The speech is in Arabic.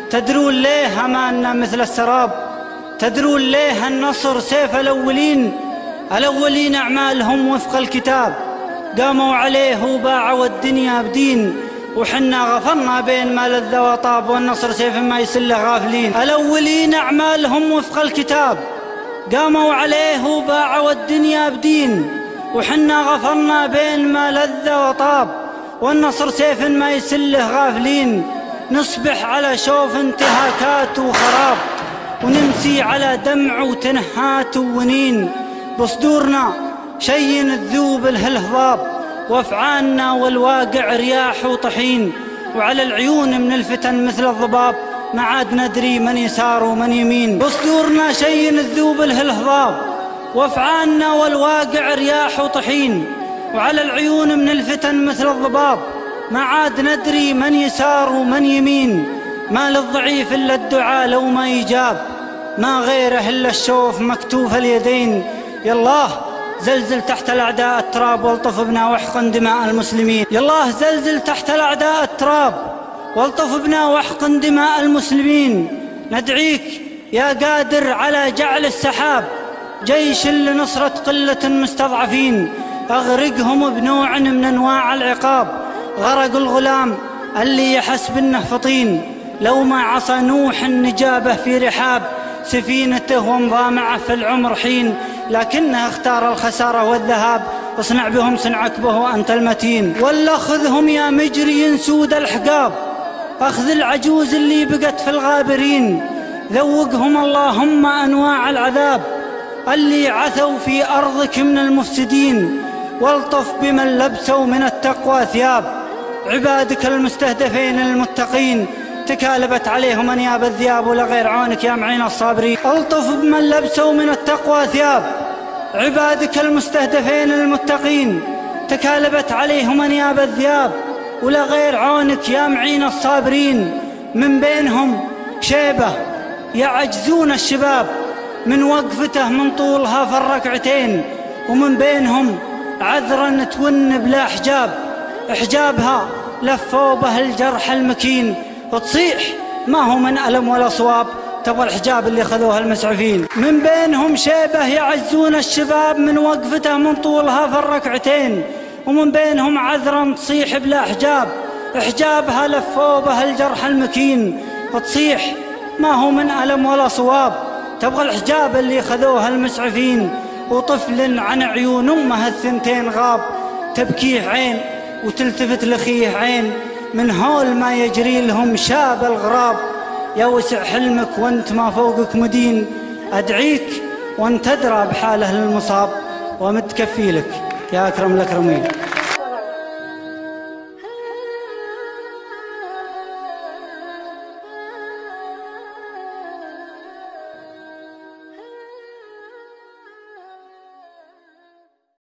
تدرون ليه أماننا مثل السراب؟ تدرون ليه النصر سيف الأولين أعمالهم وفق الكتاب، قاموا عليه وباعوا الدنيا بدين، وحنا غفرنا بين ما لذ وطاب، والنصر سيف ما يسله غافلين. الأولين أعمالهم وفق الكتاب، قاموا عليه وباعوا الدنيا بدين، وحنا غفرنا بين ما لذ وطاب، والنصر سيف ما يسله غافلين. نصبح على شوف انتهاكات وخراب، ونمسي على دمع وتنهات وونين. بصدورنا شين الذوب الهضاب، وافعالنا والواقع رياح وطحين، وعلى العيون من الفتن مثل الضباب، ما عاد ندري من يسار ومن يمين. بصدورنا شين الذوب الهضاب، وافعالنا والواقع رياح وطحين، وعلى العيون من الفتن مثل الضباب، ما عاد ندري من يسار ومن يمين. ما للضعيف إلا الدعاء لو ما يجاب، ما غيره إلا الشوف مكتوف اليدين. يالله زلزل تحت الأعداء التراب، والطف بنا واحقن دماء المسلمين. يالله زلزل تحت الأعداء التراب، والطف بنا واحقن دماء المسلمين. ندعيك يا قادر على جعل السحاب جيش لنصرة قلة المستضعفين، أغرقهم بنوع من أنواع العقاب، غرق الغلام اللي يحس بالنه فطين. لو ما عصى نوح النجابة في رحاب سفينته، ومضى معه في العمر حين، لكنه اختار الخسارة والذهاب. اصنع بهم صنعك به وأنت المتين. ولا خذهم يا مجري سود الحقاب، أخذ العجوز اللي بقت في الغابرين. ذوقهم اللهم أنواع العذاب اللي عثوا في أرضك من المفسدين، والطف بمن لبسوا من التقوى ثياب. عبادك المستهدفين المتقين تكالبت عليهم أنياب الذياب، ولغير عونك يا معين الصابرين. الطف بمن لبسوا من التقوى ثياب. عبادك المستهدفين المتقين تكالبت عليهم أنياب الذياب، ولغير عونك يا معين الصابرين. من بينهم شيبة يعجزون الشباب من وقفته من طولها في الركعتين، ومن بينهم عذرا تون بلا حجاب، حجابها لفوا به الجرح المكين، وتصيح ما هو من ألم ولا صواب، تبغى الحجاب اللي خذوها المسعفين. من بينهم شيبة يعزون الشباب من وقفته من طولها في الركعتين، ومن بينهم عذرا تصيح بلا حجاب، حجابها لفوا به الجرح المكين، وتصيح ما هو من ألم ولا صواب، تبغى الحجاب اللي خذوها المسعفين. وطفل عن عيون أمه الثنتين غاب، تبكيه عين وتلتفت لخيه عين، من هول ما يجري لهم شاب الغراب. يا وسع حلمك وانت ما فوقك مدين، أدعيك وانت تدرى بحاله المصاب، ومد كفيلك يا أكرم الأكرمين.